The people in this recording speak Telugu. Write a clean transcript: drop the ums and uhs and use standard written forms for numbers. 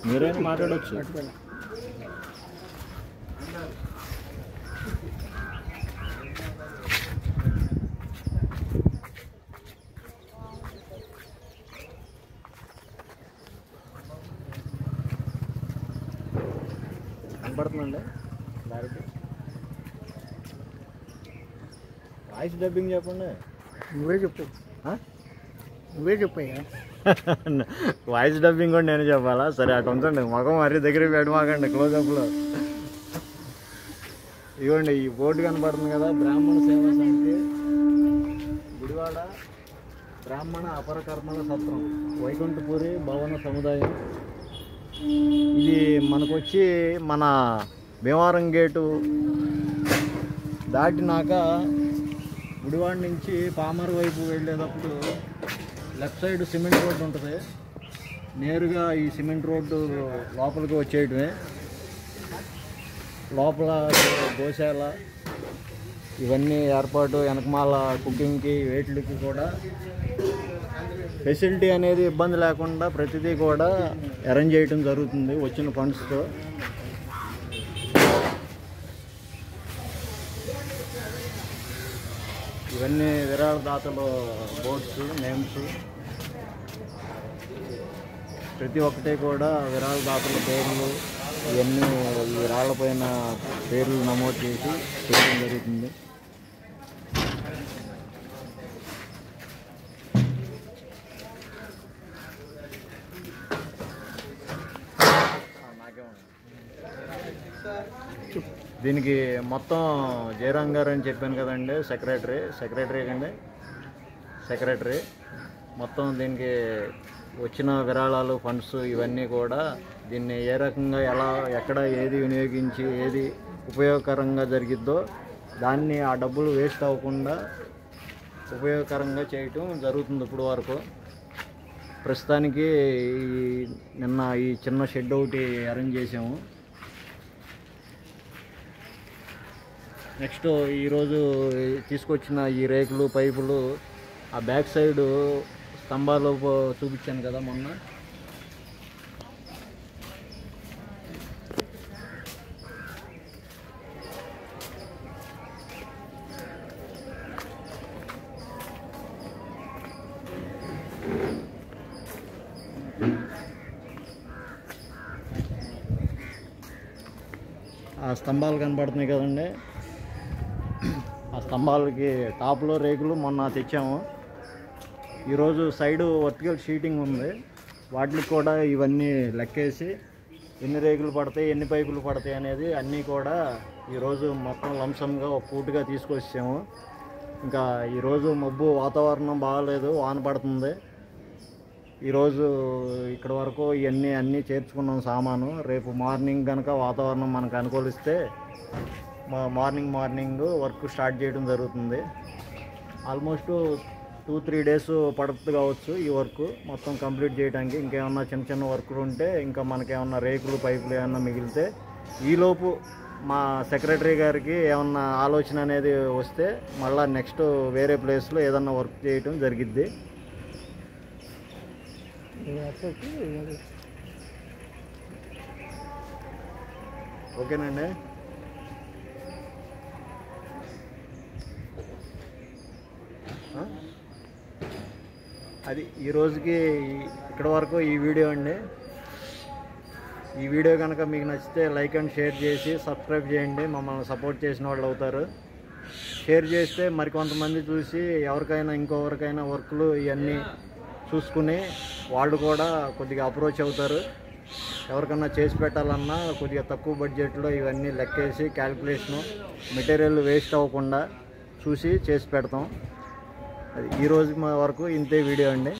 మీరైనా మాట్లాడవచ్చు. కనపడుతుందండి క్లారిటీ? వాయిస్ డబ్బింగ్ చెప్పండి. నువ్వే చెప్పు, నువ్వే చెప్పయ్యా. వాయిస్ డబ్బింగ్ కూడా నేను చెప్పాలా? సరే అటు ఉంచండి, మగం మరీ దగ్గర పెట్టమాకండి క్లోజప్లో. ఇవ్వండి, ఈ బోర్డు కనపడుతుంది కదా, బ్రాహ్మణ సేవా సమితి గుడివాడ బ్రాహ్మణ అపర కర్మల సత్రం వైకుంఠపురి భవన సముదాయం. ఇది మనకొచ్చి మన భీమవరం గేటు దాటినాక గుడివాడ నుంచి పామర్ వైపు వెళ్ళేటప్పుడు లెఫ్ట్ సైడ్ సిమెంట్ రోడ్డు ఉంటుంది. నేరుగా ఈ సిమెంట్ రోడ్డు లోపలికి వచ్చేయటమే. లోపల గోశాల ఇవన్నీ ఏర్పాటు, వెనకమాల కుకింగ్కి వేట్లకి కూడా ఫెసిలిటీ అనేది ఇబ్బంది లేకుండా ప్రతిదీ కూడా అరేంజ్ చేయడం జరుగుతుంది వచ్చిన ఫండ్స్తో. ఇవన్నీ విరాళదాతలు బోర్డ్స్ నేమ్స్, ప్రతి ఒక్కటి కూడా విరాళదాతల పేర్లు ఇవన్నీ ఈ రాళ్లపైన పేర్లు నమోదు చేసి చేయడం జరుగుతుంది. దీనికి మొత్తం జయరాం గారు అని చెప్పాను కదండి, సెక్రటరీ కండి, సెక్రటరీ మొత్తం దీనికి వచ్చిన విరాళాలు ఫండ్స్ ఇవన్నీ కూడా దీన్ని ఏ రకంగా ఎలా ఎక్కడ ఏది వినియోగించి ఏది ఉపయోగకరంగా జరిగిద్దో దాన్ని ఆ డబ్బులు వేస్ట్ అవ్వకుండా ఉపయోగకరంగా చేయటం జరుగుతుంది ఇప్పుడు వరకు. ప్రస్తుతానికి నిన్న ఈ చిన్న షెడ్ ఒకటి అరేంజ్ చేసాము. నెక్స్ట్ ఈరోజు తీసుకొచ్చిన ఈ రేకులు పైపులు ఆ బ్యాక్ సైడ్ స్తంభాలు చూపించాను కదా మొన్న, ఆ స్తంభాలు కనపడుతున్నాయి కదండి. ఆ స్తంభాలకి టాప్లో రేకులు మొన్న తెచ్చాము. ఈరోజు సైడు వర్టికల్ షీటింగ్ ఉంది, వాటికి కూడా ఇవన్నీ లెక్కేసి ఎన్ని రేకులు పడతాయి ఎన్ని పైపులు పడతాయి అనేది అన్నీ కూడా ఈరోజు మొత్తం లంసంగా ఒక పూటగా తీసుకొచ్చాము. ఇంకా ఈరోజు మబ్బు వాతావరణం బాగాలేదు, వాన పడుతుంది. ఈరోజు ఇక్కడ వరకు ఇవన్నీ అన్నీ చేర్చుకున్నాం సామాను. రేపు మార్నింగ్ కనుక వాతావరణం మనకు అనుకూలిస్తే మార్నింగ్ వర్క్ స్టార్ట్ చేయడం జరుగుతుంది. ఆల్మోస్ట్ 2-3 డేస్ పడుతుంది కావచ్చు ఈ వర్క్ మొత్తం కంప్లీట్ చేయడానికి. ఇంకేమన్నా చిన్న వర్కులు ఉంటే ఇంకా మనకేమన్నా రేకులు పైపులు ఏమన్నా మిగిలితే ఈలోపు మా సెక్రటరీ గారికి ఏమన్నా ఆలోచన అనేది వస్తే మళ్ళీ నెక్స్ట్ వేరే ప్లేస్లో ఏదన్నా వర్క్ చేయటం జరిగిద్ది. ఓకేనండి. అది ఈ రోజుకి ఇక్కడ వరకు ఈ వీడియో అండి. ఈ వీడియో కనుక మీకు నచ్చితే లైక్ అండ్ షేర్ చేసి సబ్స్క్రైబ్ చేయండి, మమ్మల్ని సపోర్ట్ చేసిన వాళ్ళు అవుతారు. షేర్ చేస్తే మరికొంతమంది చూసి ఎవరికైనా ఇంకొకరికైనా వర్క్లు ఇవన్నీ చూసుకుని వాళ్ళు కూడా కొద్దిగా అప్రోచ్ అవుతారు. ఎవరికన్నా చేసి పెట్టాలన్నా కొద్దిగా తక్కువ బడ్జెట్లో ఇవన్నీ లెక్కేసి క్యాల్కులేషను మెటీరియల్ వేస్ట్ అవ్వకుండా చూసి చేసి పెడతాం. అది ఈ రోజు వరకు ఇంతే వీడియో అండి.